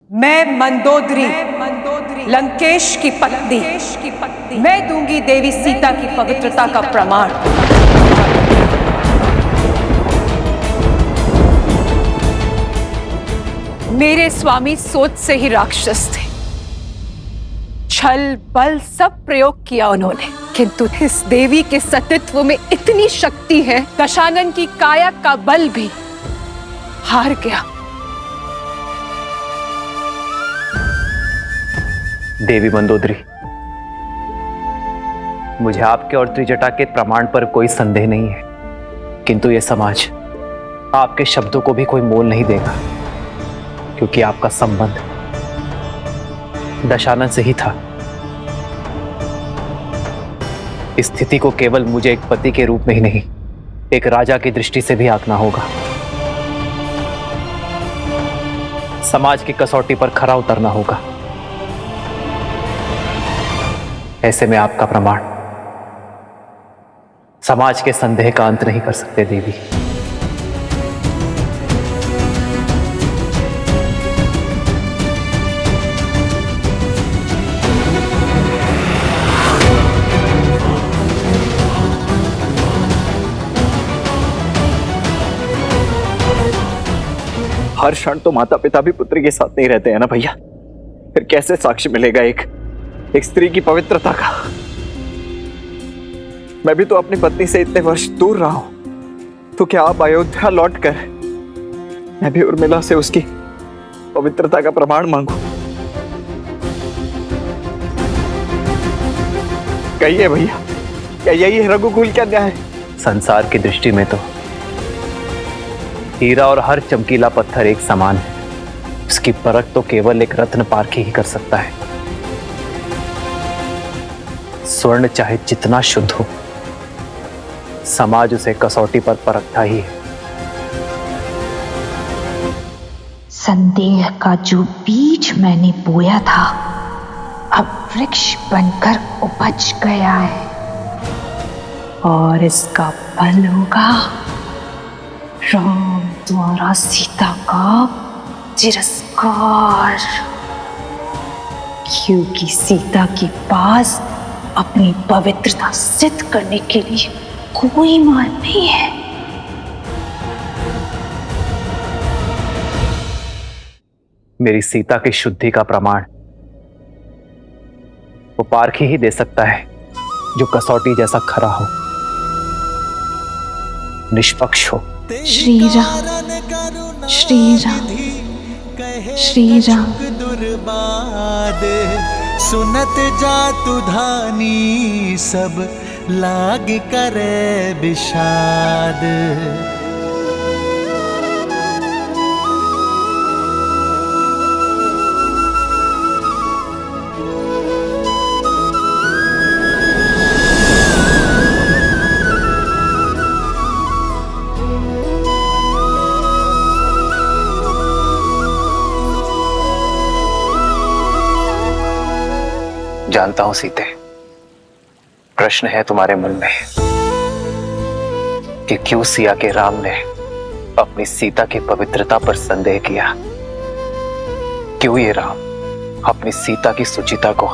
मैं मंदोदरी लंकेश की पत्नी मैं दूंगी देवी सीता की पवित्रता का प्रमाण। मेरे स्वामी सोच से ही राक्षस थे। छल बल सब प्रयोग किया उन्होंने, किंतु इस देवी के सतीत्व में इतनी शक्ति है, दशानन की काया का बल भी हार गया। देवी मंदोदरी, मुझे आपके और त्रिजटा के प्रमाण पर कोई संदेह नहीं है, किंतु यह समाज आपके शब्दों को भी कोई मोल नहीं देगा, क्योंकि आपका संबंध दशानन से ही था। इस स्थिति को केवल मुझे एक पति के रूप में ही नहीं, एक राजा की दृष्टि से भी आंकना होगा। समाज की कसौटी पर खरा उतरना होगा। ऐसे में आपका प्रमाण समाज के संदेह का अंत नहीं कर सकते देवी। हर क्षण तो माता पिता भी पुत्र के साथ नहीं रहते हैं ना भैया, फिर कैसे साक्ष्य मिलेगा एक स्त्री की पवित्रता का। मैं भी तो अपनी पत्नी से इतने वर्ष दूर रहा हूं, तो क्या आप अयोध्या लौटकर मैं भी उर्मिला से उसकी पवित्रता का प्रमाण मांगू? कहिए भैया, क्या यही है रघुकुल का न्याय? संसार की दृष्टि में तो हीरा और हर चमकीला पत्थर एक समान है। उसकी परख तो केवल एक रत्न पारखी ही कर सकता है। स्वर्ण चाहे जितना शुद्ध हो, समाज उसे कसौटी पर परखता ही है। संदेह का जो बीज मैंने बोया था, अब वृक्ष बनकर उपज गया है, और इसका फल होगा राम द्वारा सीता का तिरस्कार, क्योंकि सीता के पास अपनी पवित्रता सिद्ध करने के लिए कोई मार्ग नहीं है। मेरी सीता की शुद्धि का प्रमाण वो पारखी ही दे सकता है, जो कसौटी जैसा खरा हो, निष्पक्ष हो। श्री राम, श्री राम, श्री राम। दुर्बाद सुनत जातु धानी, सब लाग करे विषाद। जानता हूं सीते, प्रश्न है तुम्हारे मन में कि क्यों सिया के राम ने अपनी सीता की पवित्रता पर संदेह किया। क्यों ये राम अपनी सीता की सुचिता को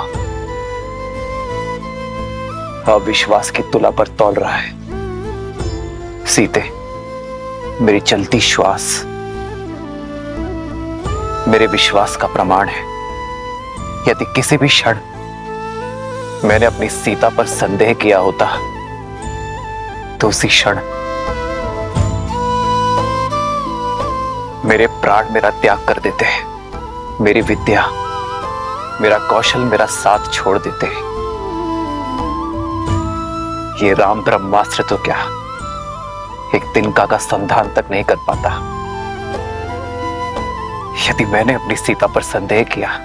अविश्वास की तुला पर तौल रहा है। सीते, मेरी चलती श्वास मेरे विश्वास का प्रमाण है। यदि किसी भी क्षण मैंने अपनी सीता पर संदेह किया होता, तो उसी क्षण मेरे प्राण मेरा त्याग कर देते हैं, मेरी विद्या, मेरा कौशल, मेरा साथ छोड़ देते हैं। ये राम ब्रह्मास्त्र तो क्या एक तिनका का संधान तक नहीं कर पाता। यदि मैंने अपनी सीता पर संदेह किया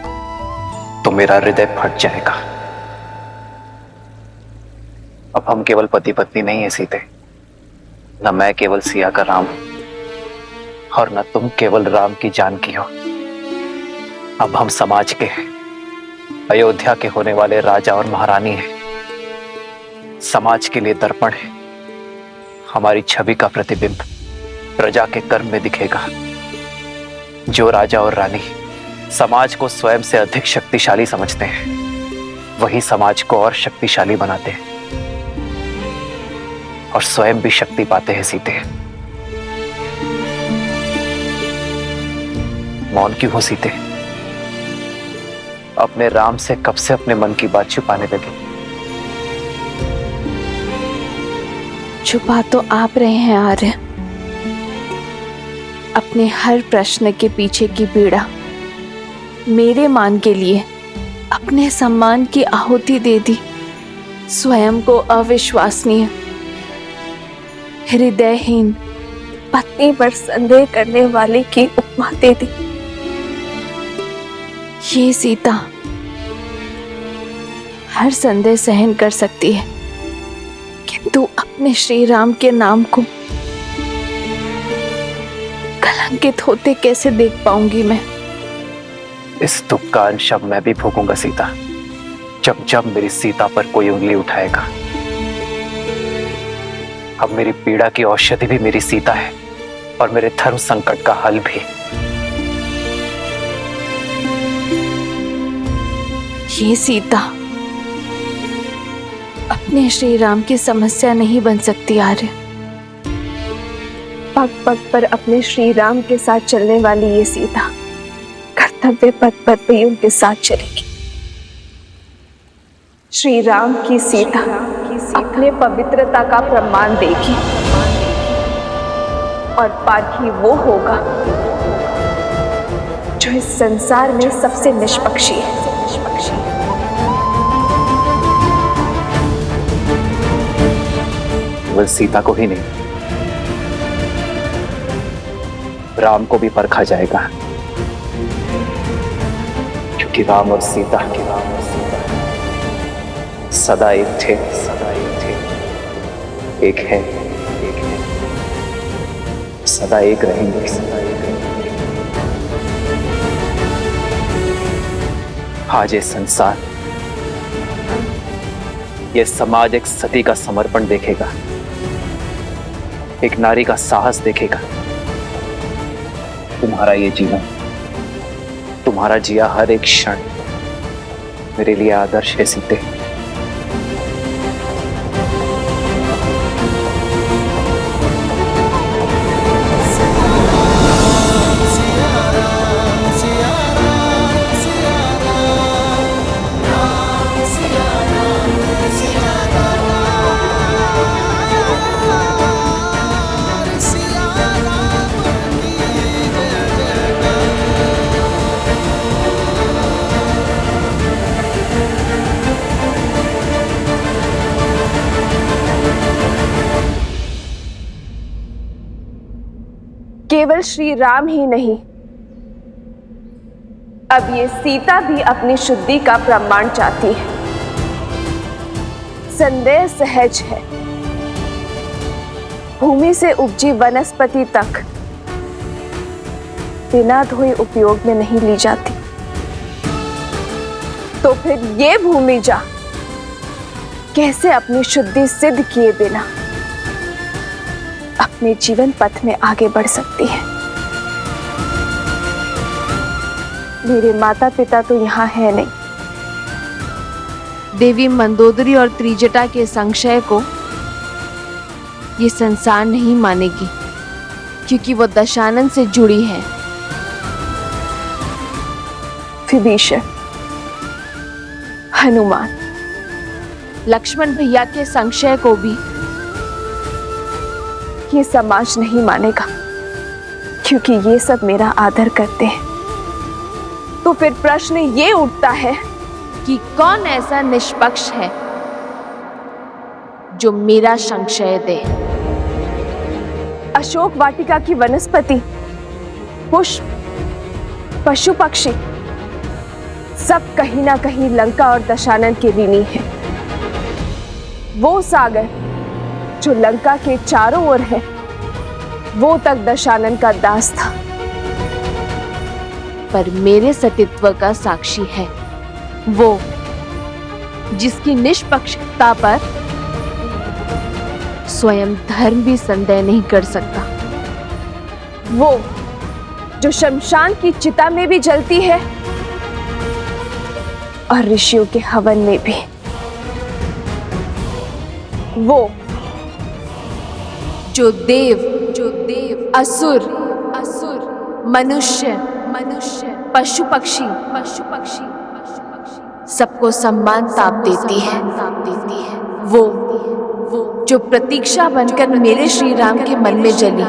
तो मेरा हृदय फट जाएगा। अब हम केवल पति पत्नी नहीं है सीते, न मैं केवल सिया का राम और न तुम केवल राम की जानकी हो। अब हम समाज के हैं, अयोध्या के होने वाले राजा और महारानी हैं। समाज के लिए दर्पण है। हमारी छवि का प्रतिबिंब प्रजा के कर्म में दिखेगा। जो राजा और रानी समाज को स्वयं से अधिक शक्तिशाली समझते हैं, वही समाज को और शक्तिशाली बनाते हैं और स्वयं भी शक्ति पाते हैं सीते। मौन क्यों हो सीते? अपने राम से कब से अपने मन की बात छुपाने लगी? छुपा तो आप रहे हैं आर्य। अपने हर प्रश्न के पीछे की पीड़ा मेरे मान के लिए अपने सम्मान की आहुति दे दी। स्वयं को अविश्वसनीय, हृदयहीन पत्नी पर संदेह करने वाले की उपमा दे दी। ये सीता हर संदेह सहन कर सकती है, किंतु अपने श्री राम के नाम को कलंकित होते कैसे देख पाऊंगी मैं? इस दुख का अंश अब मैं भी भोगूंगा सीता, जब जब मेरी सीता पर कोई उंगली उठाएगा। अब मेरी पीड़ा की औषधि भी मेरी सीता है और मेरे धर्म संकट का हल भी। ये सीता अपने श्री राम की समस्या नहीं बन सकती आर्य। पग पग पर अपने श्री राम के साथ चलने वाली ये सीता कर्तव्य पथ पर भी उनके साथ चलेगी। श्री राम की सीता अपने पवित्रता का प्रमाण देगी और पाठी वो होगा जो इस संसार में सबसे निष्पक्षी है। केवल सीता को ही नहीं, राम को भी परखा जाएगा, क्योंकि राम और सीता सदा एक थे, एक है, सदा एक रहेंगे। आज ये संसार, ये समाज एक सती का समर्पण देखेगा, एक नारी का साहस देखेगा। तुम्हारा ये जीवन, तुम्हारा जिया हर एक क्षण मेरे लिए आदर्श है सीते। केवल श्री राम ही नहीं, अब ये सीता भी अपनी शुद्धि का प्रमाण चाहती है। संदेह सहज है, भूमि से उपजी वनस्पति तक बिना धोए उपयोग में नहीं ली जाती, तो फिर ये भूमि जा कैसे अपनी शुद्धि सिद्ध किए बिना अपने जीवन पथ में आगे बढ़ सकती है? मेरे माता पिता तो यहाँ है नहीं। देवी मंदोदरी और त्रिजटा के संशय को ये संसार नहीं मानेगी, क्योंकि वो दशानन से जुड़ी है। विभीषण, हनुमान, लक्ष्मण भैया के संशय को भी ये समाज नहीं मानेगा, क्योंकि ये सब मेरा आदर करते हैं। तो फिर प्रश्न ये उठता है कि कौन ऐसा निष्पक्ष है जो मेरा संशय दे? अशोक वाटिका की वनस्पति, पुष्प, पशु पक्षी सब कहीं ना कहीं लंका और दशानन के ऋणी है। वो सागर जो लंका के चारों ओर है, वो तक दशानन का दास था। पर मेरे सतीत्व का साक्षी है वो, जिसकी निष्पक्षता पर स्वयं धर्म भी संदेह नहीं कर सकता। वो जो शमशान की चिता में भी जलती है और ऋषियों के हवन में भी। वो जो देव असुर मनुष्य पशु पक्षी सबको सम्मान ताप देती है। वो जो प्रतीक्षा बनकर मेरे श्री राम के मन में जली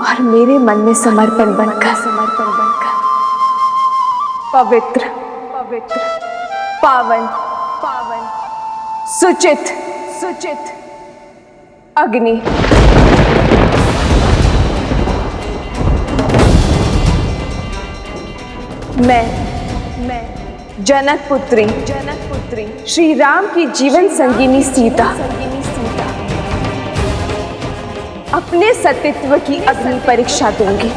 और मेरे मन में समर्पण बनकर पवित्र पावन सुचित अग्नि मैं जनक पुत्री श्री राम की जीवन संगिनी सीता अपने सतीत्व की अग्नि परीक्षा दूंगी।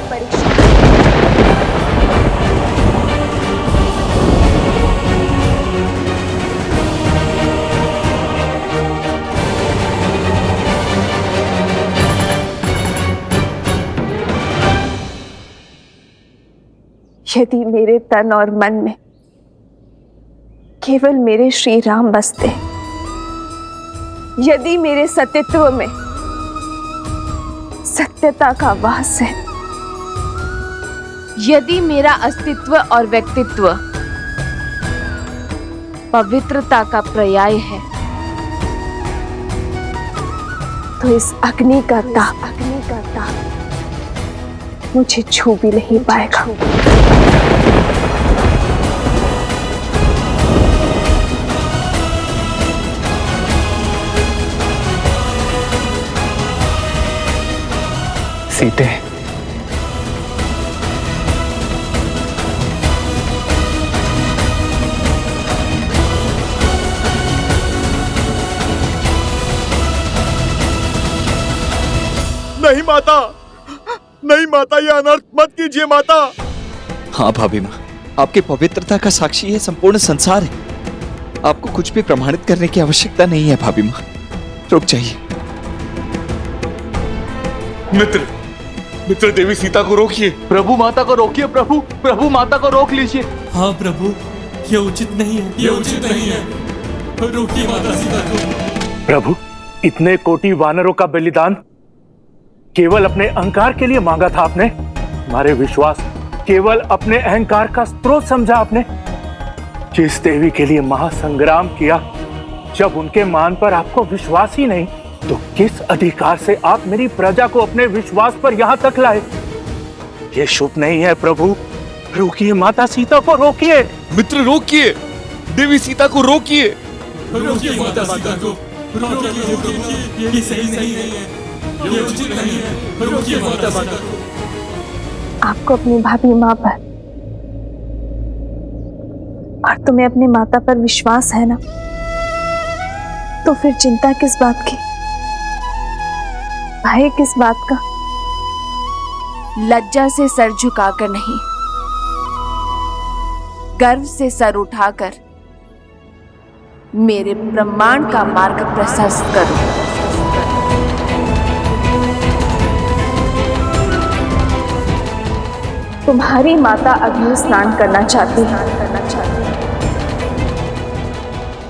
यदि मेरे तन और मन में केवल मेरे श्री राम बसते, यदि मेरे सतीत्व में सत्यता का वास है, यदि मेरा अस्तित्व और व्यक्तित्व पवित्रता का पर्याय है, तो इस अग्नि का ताप मुझे छू भी नहीं पाएगा। सीते, नहीं माता, ये अनर्थ मत कीजिए माता। हाँ भाभी माँ, आपकी पवित्रता का साक्षी है संपूर्ण संसार है। आपको कुछ भी प्रमाणित करने की आवश्यकता नहीं है भाभी माँ, रुक जाइए। मित्र देवी सीता को रोकिए। प्रभु माता को रोकिए। प्रभु माता को रोक लीजिए। हाँ प्रभु, ये उचित नहीं है। रोकिए माता सीता को। प्रभु, इतने कोटि वानरों का बलिदान केवल अपने अहंकार के लिए मांगा था आपने? हमारे विश्वास केवल अपने अहंकार का स्रोत समझा आपने? जिस देवी के लिए महासंग्राम किया, जब उनके मान पर आपको विश्वास ही नहीं, तो किस अधिकार से आप मेरी प्रजा को अपने विश्वास पर यहाँ तक लाए? ये शुभ नहीं है प्रभु। रोकिए माता सीता को, रोकिए। मित्र रोकिए, देवी सीता को रोकिए। रोकिए माता सीता को, रोकिए। ये सही नहीं है, ये उचित नहीं है। रोकिए माता सीता को। आपको अपनी भाभी माँ पर और तुम्हें अपने माता पर विश्वास है ना, तो फिर चिंता किस बात की, भय किस बात का? लज्जा से सर झुकाकर नहीं, गर्व से सर उठाकर मेरे ब्रह्मांड का मार्ग प्रशस्त करो। तुम्हारी माता अग्नि स्नान करना चाहती है,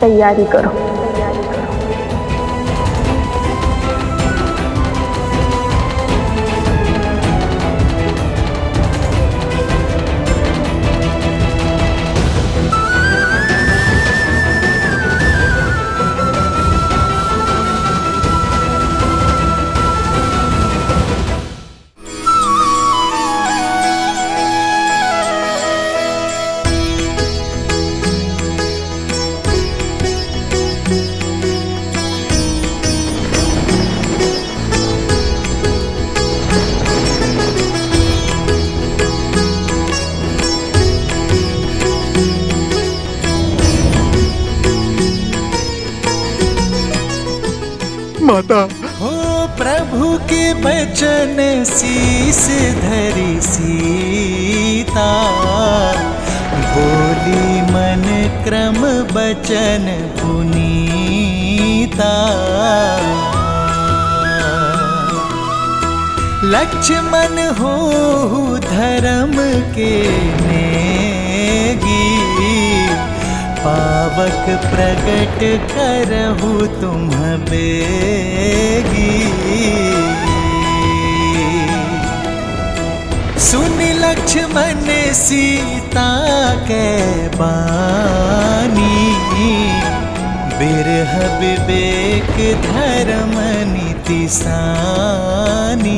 तैयारी करो। माता। हो प्रभु के बचन शीस धरी सीता, बोली मन क्रम बचन पुनीता। लक्ष्मण हो धर्म के नेगी, पावक प्रगट करहु तुम बेगी। सुन लक्ष्मण सीता के बानी, बिरह विवेक धर्म नीति सानी।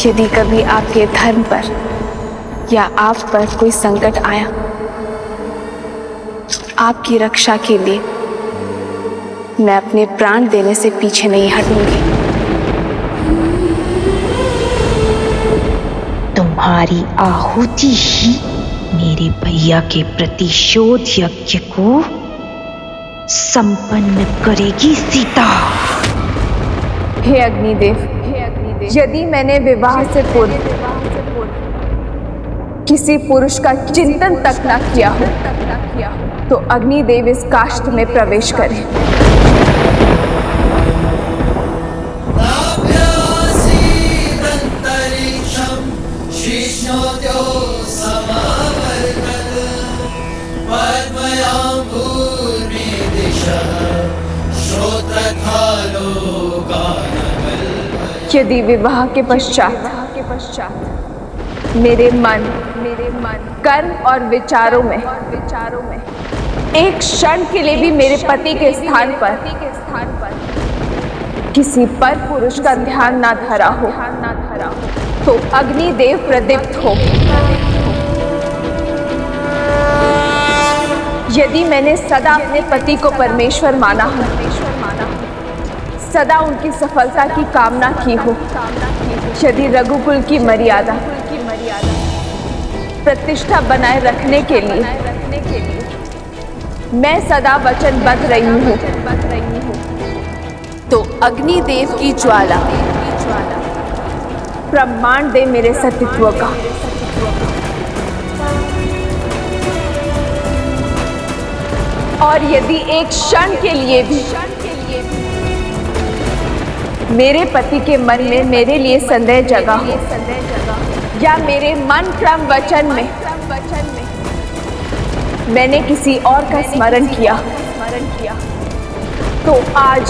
यदि कभी आपके धर्म पर या आप पर कोई संकट आया, आपकी रक्षा के लिए मैं अपने प्राण देने से पीछे नहीं हटूंगी। तुम्हारी आहुति ही मेरे भैया के प्रतिशोध यज्ञ को संपन्न करेगी सीता। हे अग्निदेव, यदि मैंने विवाह से पूर्व किसी पुरुष का चिंतन तक न किया हो, तो अग्निदेव इस काष्ठ में प्रवेश करें। यदि विवाह के पश्चात मेरे मन, कर्म और विचारों में एक क्षण के लिए भी मेरे पति के स्थान पर किसी पर पुरुष का ध्यान ना धरा हो, तो अग्निदेव प्रदीप्त हो। यदि मैंने सदा अपने पति को परमेश्वर माना हो, सदा उनकी सफलता की कामना की हो, यदि रघुकुल की मर्यादा प्रतिष्ठा बनाए रखने के लिए मैं सदा वचनबद्ध रही हूँ, तो अग्निदेव की ज्वाला प्रमाण दे मेरे सतीत्व का। और यदि एक क्षण के लिए भी मेरे पति के मन में मेरे लिए संदेह जगा हो, या मेरे मन क्रम वचन में मैंने किसी और का स्मरण किया, तो आज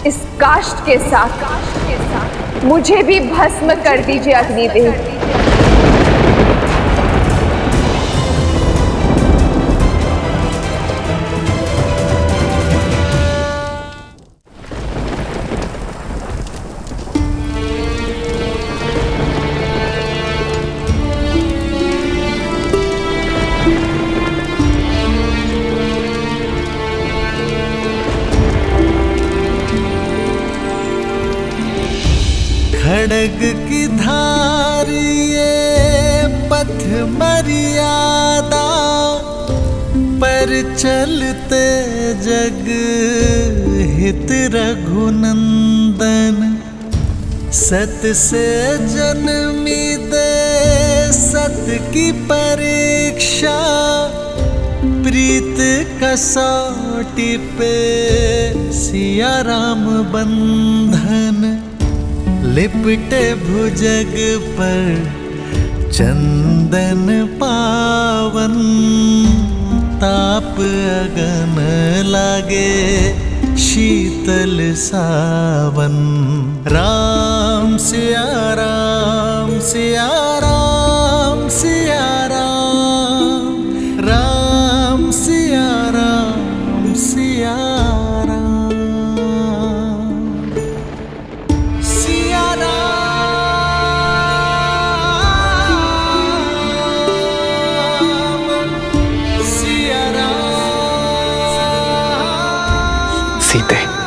इस काष्ठ के साथ मुझे भी भस्म कर दीजिए अग्निदेव। खड़ग की धार ये पथ मर्यादा, पर चलते जग हित रघुनंदन। सत से जन्मी दे सत की परीक्षा, प्रीत कसौटी पे सिया राम बंधन। लिपटे भुजग पर चंदन पावन, ताप अगन लागे शीतल सावन। राम सिया राम सिया राम सिया राम, राम सिया राम सिया सीते